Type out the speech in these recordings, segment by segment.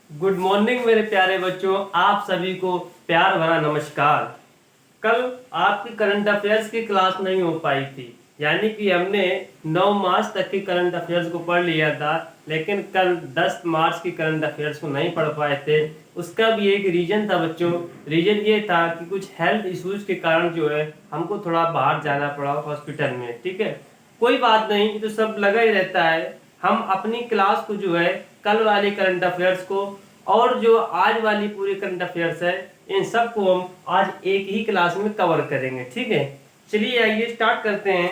Good morning मेरे प्यारे बच्चों, आप सभी को प्यार भरा नमस्कार। कल आपकी करंट अफेयर्स की क्लास नहीं हो पाई थी, यानी कि हमने 9 मार्च तक की करंट अफेयर्स को पढ़ लिया था, लेकिन कल 10 मार्च की करंट अफेयर्स को नहीं पढ़ पाए थे। उसका भी एक रीजन था बच्चों। रीजन ये था कि कुछ हेल्थ इश्यूज के कारण जो है हमको थोड़ा बाहर जाना पड़ा हॉस्पिटल में। ठीक है, कोई बात नहीं, ये तो सब लगा ही रहता है। हम अपनी क्लास को जो है कल वाली करंट अफेयर्स को और जो आज वाली पूरी करंट अफेयर्स है, इन सब को हम आज एक ही क्लास में कवर करेंगे। ठीक है, चलिए आइए स्टार्ट करते हैं।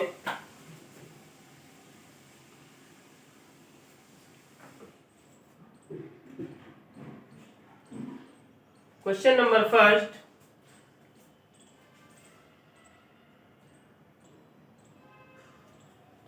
क्वेश्चन नंबर फर्स्ट,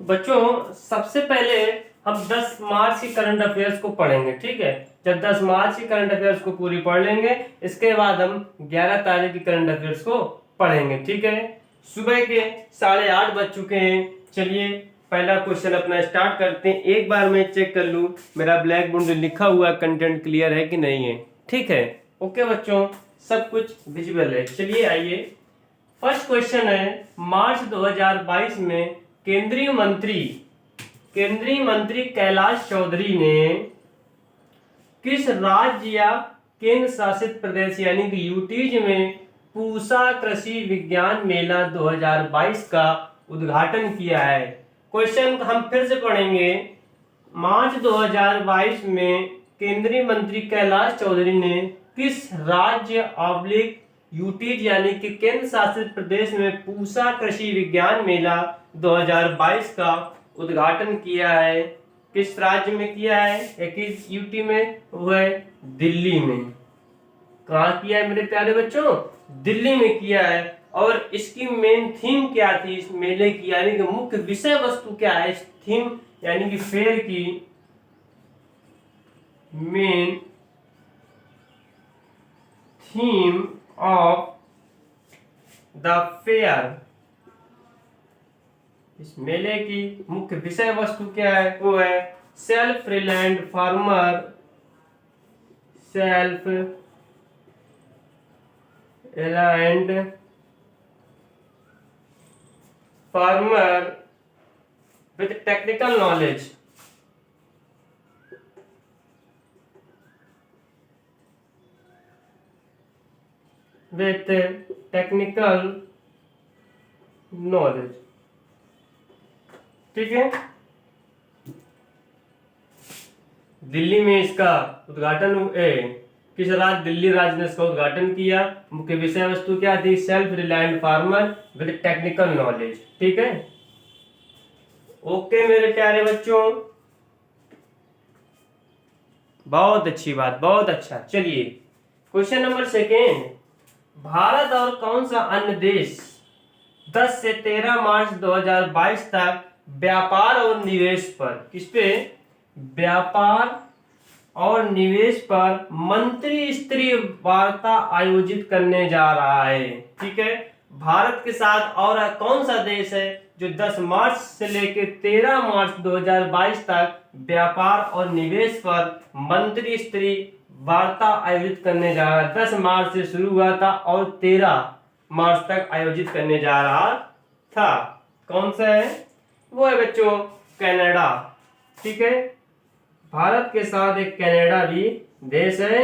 तो बच्चों सबसे पहले हम 10 मार्च की करंट अफेयर्स को पढ़ेंगे। ठीक है, जब 10 मार्च की करंट अफेयर्स को पूरी पढ़ लेंगे, इसके बाद हम 11 तारीख की करंट अफेयर्स को पढ़ेंगे। ठीक है, सुबह के 8:30 बज चुके हैं। चलिए पहला क्वेश्चन अपना स्टार्ट करते हैं। एक बार मैं चेक कर लूं मेरा ब्लैक बोर्ड में लिखा हुआ कंटेंट क्लियर है कि नहीं है। ठीक है, ओके बच्चों, सब कुछ विजिबल है। चलिए आइए, फर्स्ट क्वेश्चन है, मार्च 2022 में केंद्रीय मंत्री कैलाश चौधरी ने किस राज्य या केंद्र शासित प्रदेश यानी कि यूटीज में पूसा कृषि विज्ञान मेला 2022 का उद्घाटन किया है। क्वेश्चन हम फिर से पढ़ेंगे। मार्च 2022 में केंद्रीय मंत्री कैलाश चौधरी ने किस राज्य ऑब्लिक यूटीज यानी कि केंद्र शासित प्रदेश में पूसा कृषि विज्ञान मेला 2022 का उद्घाटन किया है? किस राज्य में किया है? एक यूटी में, वो है दिल्ली में। कहाँ किया है मेरे प्यारे बच्चों? दिल्ली में किया है। और इसकी मेन थीम क्या थी इस मेले की, यानी कि मुख्य विषय वस्तु क्या है इस थीम यानी कि फेयर की? Main theme of the fair, इस मेले की मुख्य विषय वस्तु क्या है? वो है self reliant farmer, self reliant farmer with technical knowledge. With technical knowledge. ठीक है, दिल्ली में इसका उद्घाटन किस राज्य? दिल्ली राज्य ने इसका उद्घाटन किया। मुख्य विषय वस्तु क्या थी? Self reliant farmer with technical knowledge. ठीक है, ओके मेरे प्यारे बच्चों, बहुत अच्छी बात, बहुत अच्छा। चलिए क्वेश्चन नंबर सेकेंड, भारत और कौन सा अन्य देश 10 से 13 मार्च 2022 तक व्यापार और निवेश पर, किस पे? व्यापार और निवेश पर मंत्री स्तरीय वार्ता आयोजित करने जा रहा है? ठीक है, भारत के साथ और कौन सा देश है जो 10 मार्च से लेकर 13 मार्च 2022 तक व्यापार और निवेश पर मंत्री स्तरीय वार्ता आयोजित करने जा रहा है? 10 मार्च से शुरू हुआ था और 13 मार्च तक आयोजित करने जा रहा था। कौन सा है? वो है बच्चों कनाडा। ठीक है, भारत के साथ एक कनाडा भी देश है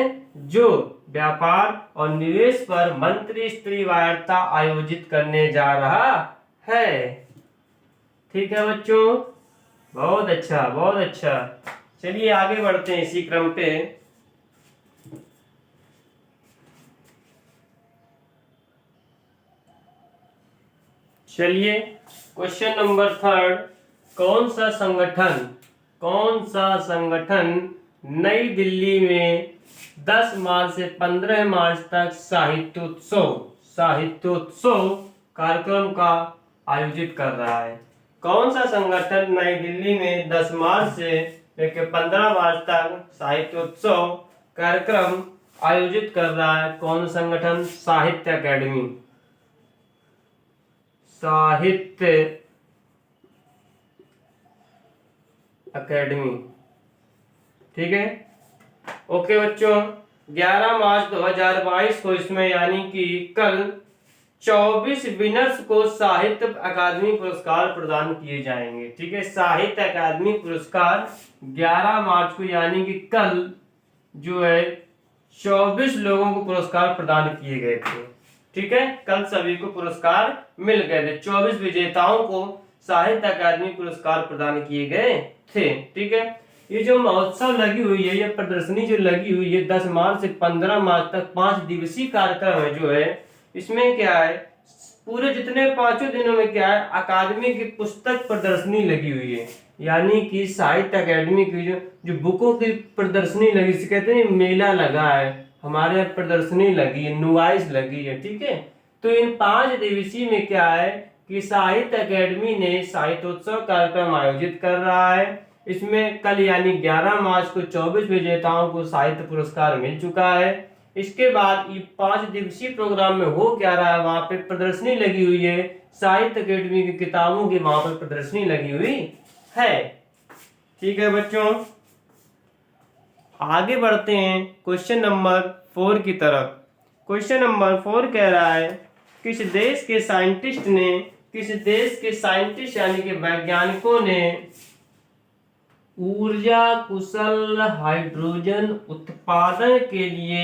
जो व्यापार और निवेश पर मंत्री स्तरीय वार्ता आयोजित करने जा रहा है। ठीक है बच्चों, बहुत अच्छा, बहुत अच्छा। चलिए आगे बढ़ते हैं इसी क्रम पे। चलिए क्वेश्चन नंबर थर्ड, कौन सा संगठन नई दिल्ली में 10 मार्च से 15 मार्च तक साहित्योत्सव कार्यक्रम का आयोजित कर रहा है? कौन सा संगठन नई दिल्ली में 10 मार्च से लेकर 15 मार्च तक साहित्योत्सव कार्यक्रम आयोजित कर रहा है? कौन संगठन? साहित्य अकेडमी, साहित्य अकेडमी। ठीक है, ओके बच्चों, 11 मार्च 2022 को इसमें यानी कि कल 24 विनर्स को साहित्य अकादमी पुरस्कार प्रदान किए जाएंगे। ठीक है, साहित्य अकादमी पुरस्कार 11 मार्च को यानी कि कल जो है 24 लोगों को पुरस्कार प्रदान किए गए थे। ठीक है, कल सभी को पुरस्कार मिल गए थे। 24 विजेताओं को साहित्य अकादमी पुरस्कार प्रदान किए गए थे। ठीक है, ये जो महोत्सव लगी हुई है, ये प्रदर्शनी जो लगी हुई है 10 मार्च से 15 मार्च तक 5 दिवसीय कार्यक्रम है जो है, इसमें क्या है, पूरे जितने 5 दिनों में क्या है, अकादमी की पुस्तक प्रदर्शनी लगी हुई है। यानी कि साहित्य अकादमी की जो बुकों की प्रदर्शनी लगी, इसे कहते हैं मेला लगा है, हमारे यहाँ प्रदर्शनी लगी है, नुमाइश लगी है। ठीक है, तो इन 5 दिवसीय में क्या है कि साहित्य अकादमी ने साहित्योत्सव कार्यक्रम आयोजित कर रहा है। इसमें कल यानी 11 मार्च को 24 विजेताओं को साहित्य पुरस्कार मिल चुका है। इसके बाद ये 5 दिवसीय प्रोग्राम में हो क्या रहा है, वहां पे प्रदर्शनी लगी हुई है, साहित्य अकादमी की किताबों की वहां पर प्रदर्शनी लगी हुई है। ठीक है बच्चों, आगे बढ़ते हैं क्वेश्चन नंबर 4 की तरफ। क्वेश्चन नंबर 4 कह रहा है, किस देश के साइंटिस्ट यानी कि वैज्ञानिकों ने ऊर्जा कुशल हाइड्रोजन उत्पादन के लिए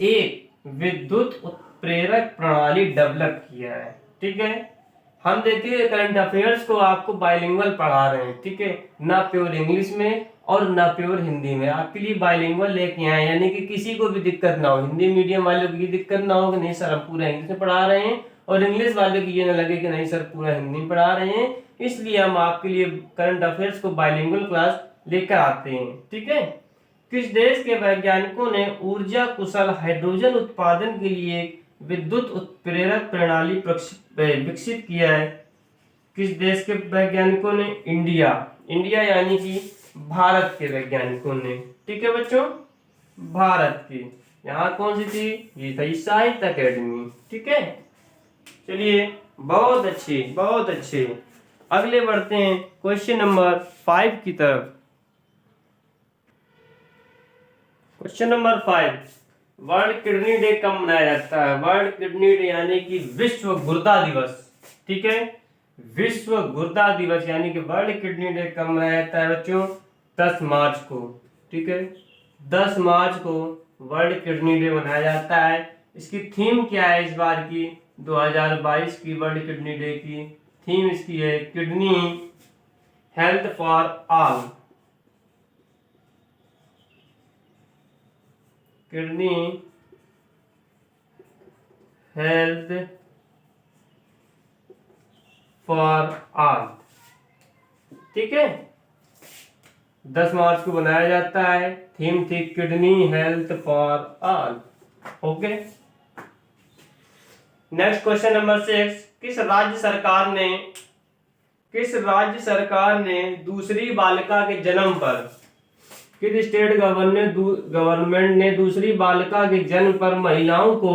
एक विद्युत उत्प्रेरक प्रणाली डेवलप किया है। ठीक है, हम देखिए करंट अफेयर्स को आपको बाइलिंगुअल पढ़ा रहे हैं। ठीक है, ना प्योर इंग्लिश में और ना प्योर हिंदी में, आपके लिए बाइलिंगुअल लेके आए, यानी कि किसी को भी दिक्कत ना हो, हिंदी मीडियम वालों की दिक्कत ना हो कि नहीं सर हम पूरा इंग्लिश में पढ़ा रहे हैं, और इंग्लिश वालों की ये ना लगे कि नहीं सर पूरा हिंदी में पढ़ा रहे हैं। इसलिए हम आपके लिए करंट अफेयर्स को बाइलिंगुअल क्लास लेकर आते हैं। ठीक है, किस देश के वैज्ञानिकों ने ऊर्जा कुशल हाइड्रोजन उत्पादन के लिए विद्युत उत्प्रेरक प्रणाली विकसित किया है? किस देश के वैज्ञानिकों ने? इंडिया यानी कि भारत के वैज्ञानिकों ने। ठीक है बच्चों, भारत की। यहाँ कौन सी थी? ये थी साहित्य अकेडमी। ठीक है, चलिए बहुत अच्छे बहुत अच्छे। अगले बढ़ते हैं क्वेश्चन नंबर 5 की तरफ। Question number 5, world kidney day कब मनाया जाता है? वर्ल्ड किडनी डे यानी कि विश्व गुर्दा दिवस। ठीक है, विश्व गुर्दा दिवस यानी कि वर्ल्ड किडनी डे कब मनाया जाता है बच्चों? 10 मार्च को। ठीक है, 10 मार्च को वर्ल्ड किडनी डे मनाया जाता है। इसकी थीम क्या है इस बार की 2022 की वर्ल्ड किडनी डे की थीम इसकी है kidney health for all. Kidney health for all. ठीक है, 10 मार्च को बनाया जाता है। थीम थी kidney health for all. Okay, next question number 6, किस राज्य सरकार ने दूसरी बालिका के जन्म पर, किस स्टेट गवर्नमेंट ने दूसरी बालिका के जन्म पर महिलाओं को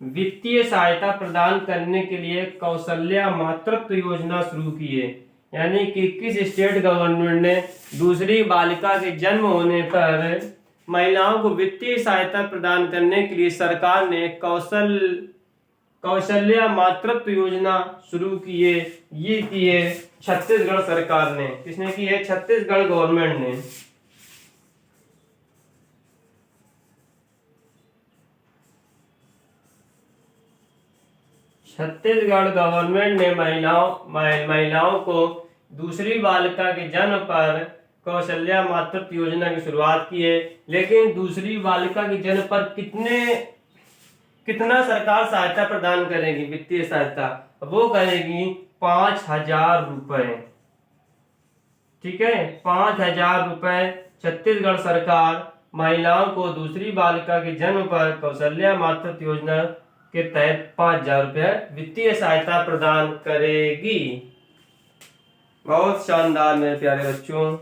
वित्तीय सहायता प्रदान करने के लिए कौशल्या मातृत्व योजना शुरू की है? यानी कि किस स्टेट गवर्नमेंट ने दूसरी बालिका के जन्म होने पर महिलाओं को वित्तीय सहायता प्रदान करने के लिए सरकार ने कौशल्या मातृत्व योजना शुरू की है? ये की है छत्तीसगढ़ सरकार ने। किसने की है? छत्तीसगढ़ गवर्नमेंट ने। छत्तीसगढ़ गवर्नमेंट ने महिलाओं को दूसरी बालिका के जन्म पर कौशल्या मातृत्व योजना की शुरुआत की है। लेकिन दूसरी बालिका के जन्म पर कितना सरकार सहायता प्रदान करेगी? वित्तीय सहायता वो करेगी 5,000 रुपए। ठीक है, 5,000 रुपए छत्तीसगढ़ सरकार महिलाओं को दूसरी बालिका के जन्म पर कौशल्या मातृत्व योजना के तहत 5,000 रुपए वित्तीय सहायता प्रदान करेगी। बहुत शानदार मेरे प्यारे बच्चों।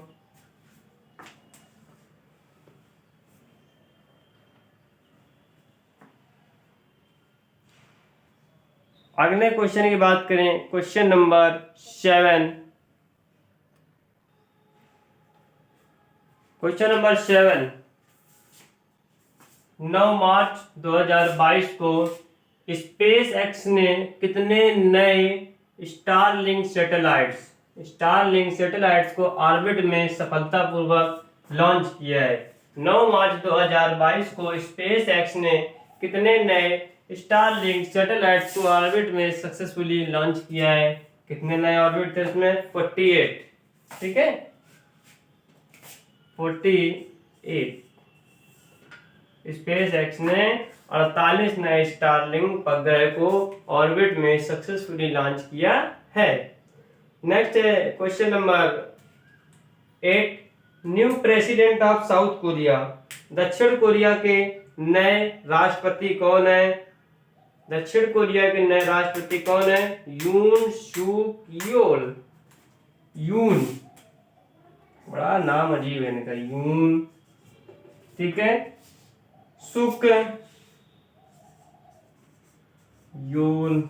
अगले क्वेश्चन की बात करें, क्वेश्चन नंबर 7। क्वेश्चन नंबर 7, 9 मार्च 2022 को स्पेस एक्स ने कितने नए स्टारलिंक सैटेलाइट्स को ऑर्बिट में सफलतापूर्वक लॉन्च किया है? 9 मार्च 2022 को स्पेस एक्स ने कितने नए स्टारलिंक सैटेलाइट्स को ऑर्बिट में सक्सेसफुली लॉन्च किया है? कितने नए ऑर्बिट थे इसमें? 48। ठीक है, 48। स्पेस एक्स ने 48 नए स्टारलिंक उपग्रह को ऑर्बिट में सक्सेसफुली लॉन्च किया है। नेक्स्ट है question number 8। New president of south Korea, दक्षिण कोरिया के नए राष्ट्रपति कौन है? दक्षिण कोरिया के नए राष्ट्रपति कौन है? यून सूक योल। यून, बड़ा नाम अजीब है इनका, यून। ठीक है, सुक योन,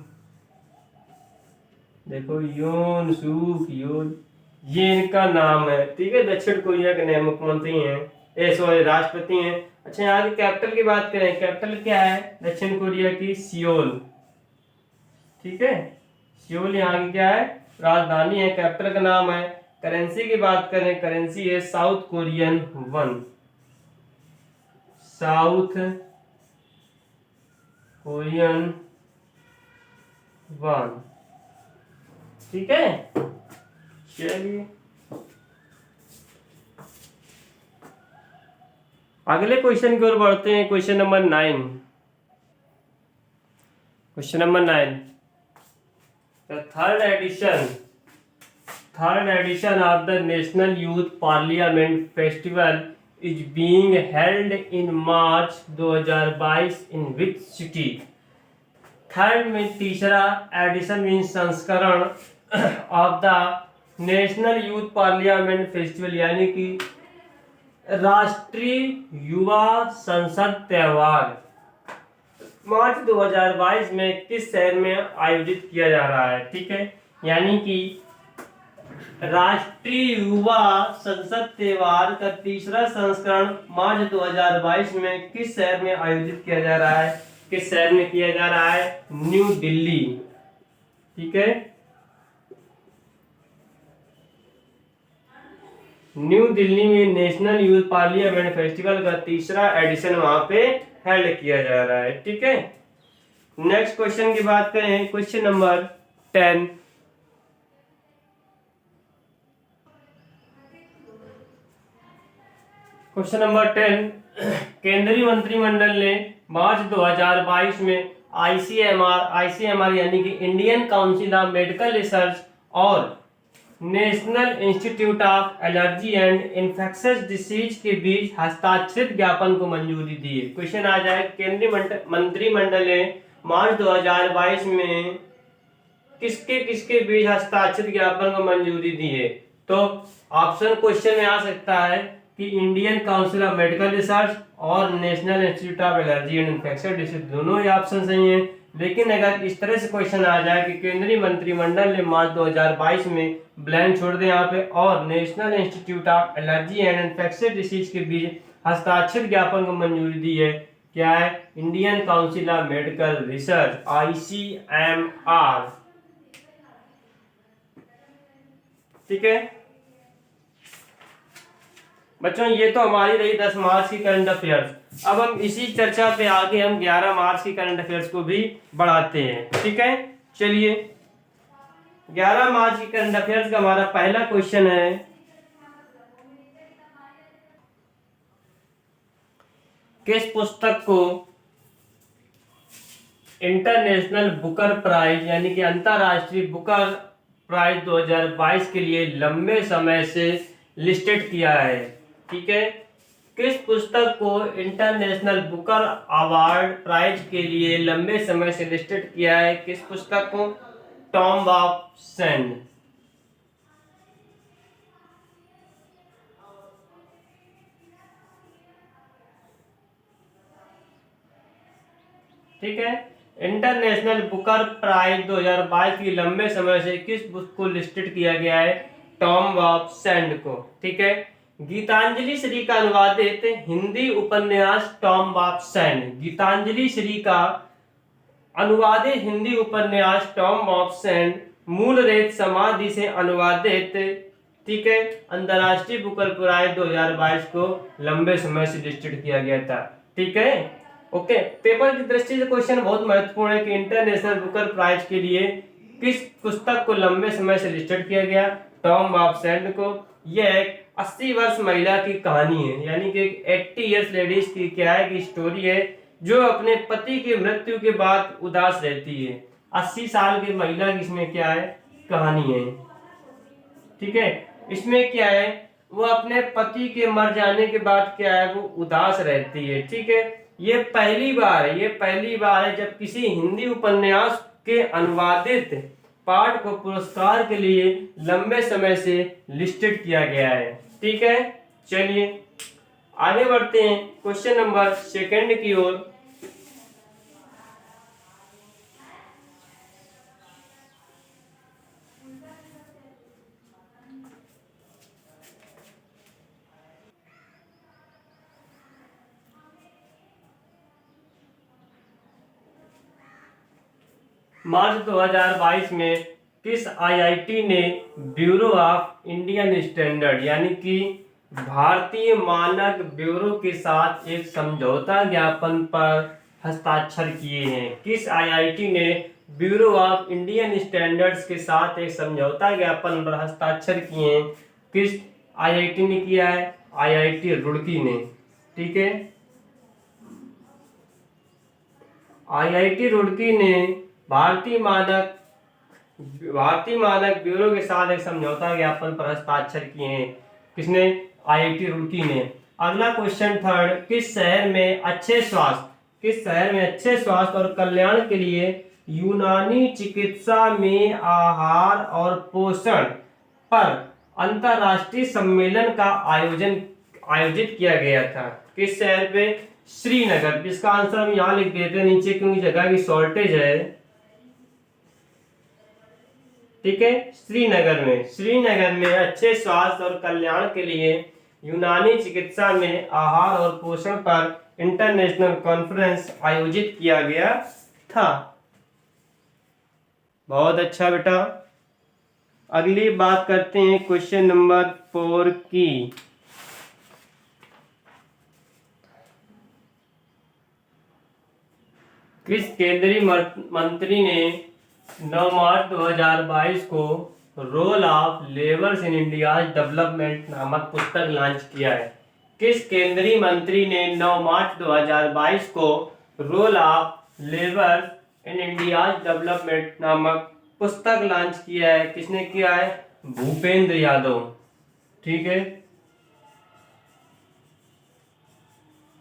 देखो योन सूक योल, ये इनका नाम है। ठीक है, दक्षिण कोरिया के नए मुख्यमंत्री हैं, सॉरी राष्ट्रपति हैं। अच्छा, यहाँ की कैपिटल की बात करें, कैपिटल क्या है दक्षिण कोरिया की? सियोल। ठीक है, सियोल यहाँ की क्या है? राजधानी है, कैपिटल का नाम है। करेंसी की बात करें, करेंसी है south Korean one. South Korean one. ठीक है, चलिए अगले क्वेश्चन की ओर बढ़ते हैं। Question number 9। Question number 9, the third edition of the national youth parliament festival is being held in March 2022 in which city? Third में तीसरा एडिशन मीन संस्करण of the national youth parliament festival यानी कि राष्ट्रीय युवा संसद त्योहार मार्च 2022 में किस शहर में आयोजित किया जा रहा है? ठीक है, यानी कि राष्ट्रीय युवा संसद त्योहार का तीसरा संस्करण मार्च 2022 में किस शहर में आयोजित किया जा रहा है? किस शहर में किया जा रहा है? न्यू दिल्ली। ठीक है, न्यू दिल्ली में नेशनल यूथ पार्लियामेंट फेस्टिवल का तीसरा एडिशन वहां पे हेल्ड किया जा रहा है। ठीक है, नेक्स्ट क्वेश्चन की बात करें, क्वेश्चन नंबर 10। क्वेश्चन नंबर 10, केंद्रीय मंत्रिमंडल ने मार्च 2022 में आईसीएमआर यानी कि Indian council of medical research और national institute of allergy and infectious disease के बीच हस्ताक्षरित ज्ञापन को मंजूरी दी है। क्वेश्चन आ जाए, केंद्रीय मंत्रिमंडल ने मार्च 2022 में किसके किसके बीच हस्ताक्षरित ज्ञापन को मंजूरी दी है? तो ऑप्शन क्वेश्चन में आ सकता है कि Indian council of medical research और national institute of allergy and infectious disease, दोनों ही ऑप्शन सही हैं। लेकिन अगर इस तरह से क्वेश्चन आ जाए कि केंद्रीय मंत्रिमंडल ने मार्च 2022 में ब्लैंक छोड़ दे यहाँ पे और national institute of allergy and infectious disease के बीच हस्ताक्षरित ज्ञापन को मंजूरी दी है, क्या है? Indian council of medical research, ICMR. ठीक है बच्चों, ये तो हमारी रही 10 मार्च की करंट अफेयर्स। अब हम इसी चर्चा पे आगे हम 11 मार्च की करंट अफेयर्स को भी बढ़ाते हैं। ठीक है, चलिए 11 मार्च की करंट अफेयर्स का हमारा पहला क्वेश्चन है, किस पुस्तक को इंटरनेशनल बुकर प्राइज यानी कि अंतरराष्ट्रीय बुकर प्राइज 2022 के लिए लंबे समय से लिस्टेड किया है? ठीक है, किस पुस्तक को इंटरनेशनल बुकर अवार्ड प्राइज के लिए लंबे समय से लिस्टेड किया है? किस पुस्तक को? Tom of sand. ठीक है, इंटरनेशनल बुकर प्राइज 2022 की लंबे समय से किस बुक को लिस्टेड किया गया है? टॉम ऑफ सैंड को। ठीक है, गीतांजलि श्री का अनुवादित हिंदी उपन्यास Tomb of Sand. Geetanjali Shree का अनुवादित हिंदी उपन्यास टॉम ऑफ सैंड मूल रेत समाधि से अनुवादित, ठीक है, अंतरराष्ट्रीय बुकर प्राइज 2022 को लंबे समय से लिस्टेड किया गया था। ठीक है, ओके। पेपर की दृष्टि से क्वेश्चन बहुत महत्वपूर्ण है कि इंटरनेशनल बुकर प्राइज के लिए किस पुस्तक को लंबे समय से लिस्टेड किया गया? टॉम ऑफ सैंड को। यह एक 80 वर्ष महिला की कहानी है, यानी कि एक 80 इयर्स लेडीज की क्या है कि स्टोरी है, जो अपने पति की मृत्यु के बाद उदास रहती है। 80 साल की महिला की इसमें क्या है कहानी है। ठीक है, इसमें क्या है, वो अपने पति के मर जाने के बाद क्या है, वो उदास रहती है। ठीक है, ये पहली बार है जब किसी हिंदी उपन्यास के अनुवादित पाठ को पुरस्कार के लिए लंबे समय से लिस्टेड किया गया है। ठीक है, चलिए आगे बढ़ते हैं क्वेश्चन नंबर सेकंड की ओर। मार्च 2022 में किस आईआईटी ने ब्यूरो ऑफ इंडियन स्टैंडर्ड यानी कि भारतीय मानक ब्यूरो के साथ एक समझौता ज्ञापन पर हस्ताक्षर किए हैं? किस आईआईटी ने ब्यूरो ऑफ इंडियन स्टैंडर्ड्स के साथ एक समझौता ज्ञापन पर हस्ताक्षर किए हैं? किस आईआईटी ने किया है? आईआईटी रुड़की ने। ठीक है, आईआईटी रुड़की ने भारतीय मानक ब्यूरो के साथ एक समझौता ज्ञापन पर हस्ताक्षर किए हैं। किसने? आईआईटी रुड़की ने। अगला क्वेश्चन थर्ड, किस शहर में अच्छे स्वास्थ्य और कल्याण के लिए यूनानी चिकित्सा में आहार और पोषण पर अंतरराष्ट्रीय सम्मेलन का आयोजित किया गया था? किस शहर पे? श्रीनगर। इसका आंसर हम यहाँ लिख देते हैं नीचे, क्योंकि जगह की शॉर्टेज है। ठीक है, श्रीनगर में अच्छे स्वास्थ्य और कल्याण के लिए यूनानी चिकित्सा में आहार और पोषण पर इंटरनेशनल कॉन्फ्रेंस आयोजित किया गया था। बहुत अच्छा बेटा। अगली बात करते हैं क्वेश्चन नंबर 4 की। किस केंद्रीय मंत्री ने 9 मार्च 2022 को role of labours in India development नामक पुस्तक लॉन्च किया है? किस केंद्रीय मंत्री ने 9 मार्च 2022 को role of labour in India development नामक पुस्तक लॉन्च किया है? किसने किया है? भूपेंद्र यादव। ठीक है,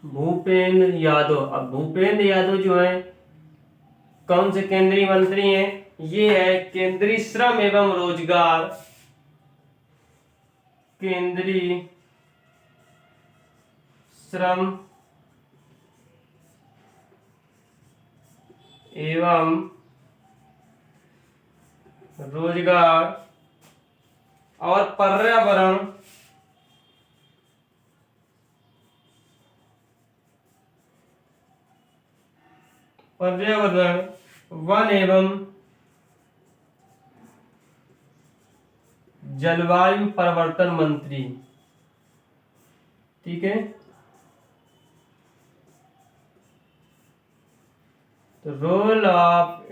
भूपेंद्र यादव। अब भूपेंद्र यादव जो है कौन से केंद्रीय मंत्री हैं? ये है केंद्रीय श्रम एवं रोजगार, केंद्रीय श्रम एवं रोजगार और पर्यावरण वन एवं जलवायु परिवर्तन मंत्री। ठीक है, तो role of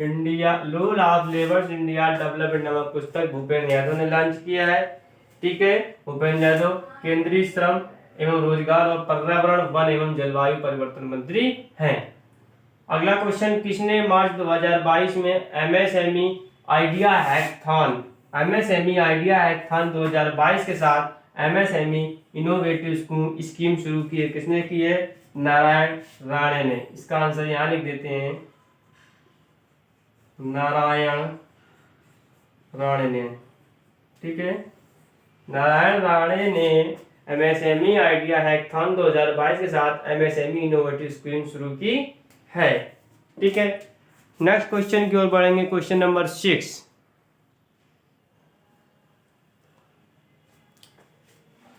labours India development नामक पुस्तक भूपेंद्र यादव ने लॉन्च किया है। ठीक है, भूपेंद्र यादव केंद्रीय श्रम एवं रोजगार और पर्यावरण वन एवं जलवायु परिवर्तन मंत्री हैं। अगला क्वेश्चन, किसने मार्च 2022 में एमएसएमई आइडिया हैकथॉन 2022 के साथ एमएसएमई इनोवेटिव स्कीम शुरू की है? किसने की है? नारायण राणे ने। इसका आंसर यहाँ लिख देते हैं, नारायण राणे ने। ठीक है, नारायण राणे ने एमएसएमई आइडिया हैकथॉन 2022 के साथ एमएसएमई इनोवेटिव स्कीम शुरू की है। ठीक है, नेक्स्ट क्वेश्चन की ओर बढ़ेंगे। क्वेश्चन नंबर 6,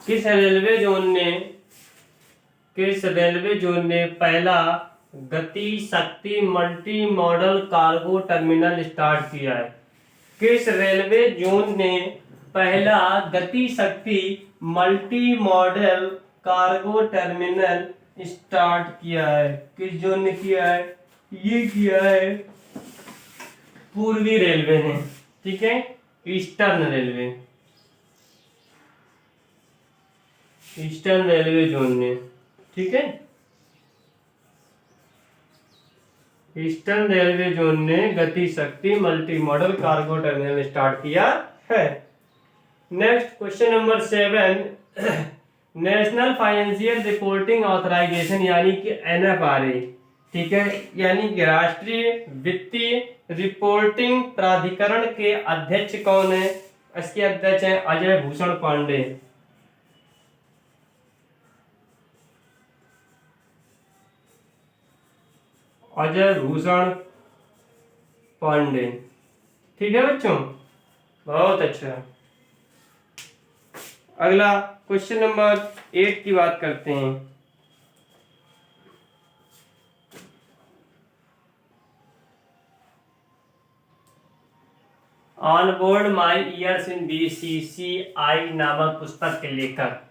किस रेलवे जोन ने पहला गति Shakti multi model cargo terminal start किया है? किस रेलवे जोन ने पहला गति Shakti multi model cargo terminal start किया है? किस जोन ने किया है? ये किया है पूर्वी रेलवे ने, ठीक है, eastern railway, eastern railway zone ने, ठीक है, ईस्टर्न रेलवे जोन ने Gati Shakti multi model cargo terminal start किया है। Next question number 7, national financial reporting authorisation यानी कि NFRA, ठीक है, यानी कि राष्ट्रीय वित्तीय रिपोर्टिंग प्राधिकरण के अध्यक्ष कौन है? इसके अध्यक्ष हैं अजय भूषण पांडे। अजय भूषण पांडे, ठीक है बच्चों, बहुत अच्छा। अगला क्वेश्चन नंबर 8 की बात करते हैं। On board my years in BCCI नामक पुस्तक के लेखक,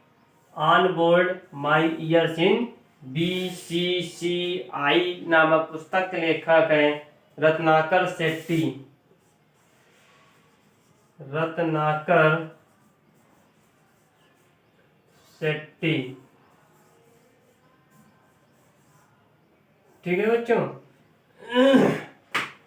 on board my years in BCCI नामक पुस्तक के लेखक हैं रत्नाकर शेट्टी। रत्नाकर शेट्टी, ठीक है बच्चों।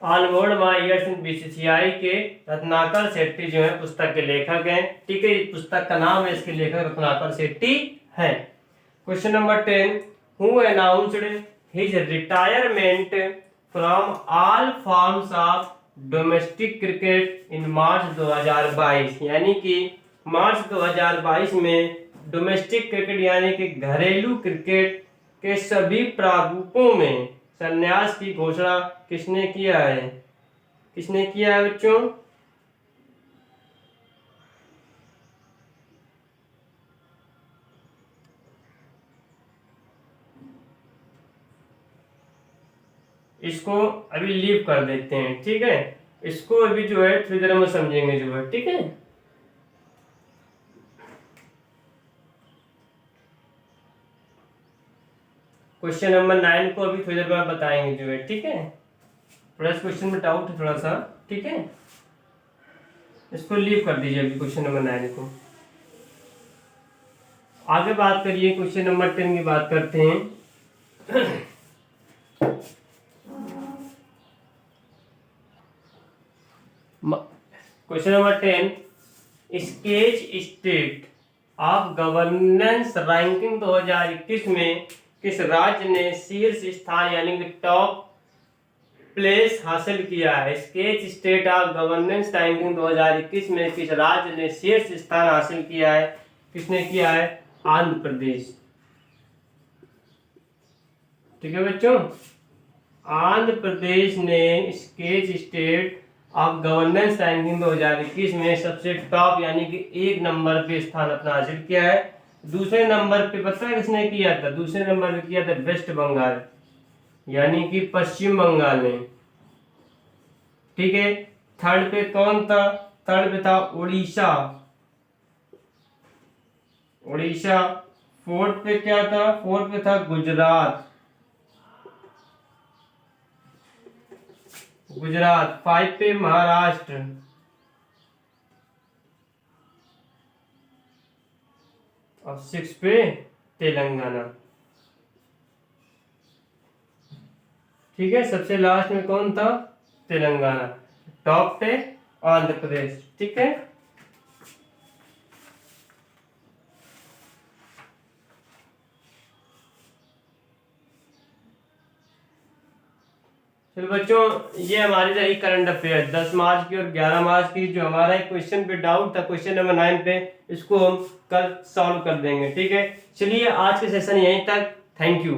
On board my years in BCCI के रत्नाकर शेट्टी जो है पुस्तक के लेखक हैं, ठीक है। इस पुस्तक का नाम है, इसके लेखक रत्नाकर शेट्टी है। Question number 10, who announced his retirement from all forms of domestic cricket in March 2022, यानी कि मार्च 2022 में डोमेस्टिक क्रिकेट यानी कि घरेलू क्रिकेट के सभी प्रारूपों में संन्यास की घोषणा किसने किया है? किसने किया है बच्चों? इसको अभी लीव कर देते हैं, ठीक है। इसको अभी जो है थोड़ी देर में समझेंगे जो है, ठीक है। क्वेश्चन नंबर 9 को अभी थोड़ी देर बाद बताएंगे जो है, ठीक है। थोड़ा इस क्वेश्चन में डाउट है थोड़ा सा, ठीक है। इसको लीव कर दीजिए अभी क्वेश्चन नंबर 9 को। आगे बात करिए, क्वेश्चन नंबर 10 की बात करते हैं। Question number 10, sketch state of governance ranking 2021 में किस राज्य ने शीर्ष स्थान यानी कि टॉप प्लेस हासिल किया है? Sketch state of governance ranking 2021 में किस राज्य ने शीर्ष स्थान हासिल किया है? किसने किया है? आंध्र प्रदेश, ठीक है बच्चों। आंध्र प्रदेश ने sketch state of governance ranking 2021 में सबसे टॉप यानी कि 1 नंबर पे स्थान अपना हासिल किया है। दूसरे नंबर पे पता है किसने किया था? दूसरे नंबर पे किया था वेस्ट बंगाल यानी कि पश्चिम बंगाल ने, ठीक है। थर्ड पे कौन था? थर्ड पे था उड़ीसा, उड़ीसा। फोर्थ पे क्या था? फोर्थ पे था गुजरात, गुजरात। 5 पे महाराष्ट्र, और 6 पे तेलंगाना, ठीक है। सबसे लास्ट में कौन था? तेलंगाना। टॉप पे आंध्र प्रदेश, ठीक है। चलो बच्चों, ये हमारी रही करंट अफेयर 10 मार्च की और 11 मार्च की। जो हमारा एक क्वेश्चन पे डाउट था, क्वेश्चन नंबर 9 पे, इसको हम कल सॉल्व कर देंगे, ठीक है। चलिए आज के सेशन यहीं तक। Thank you.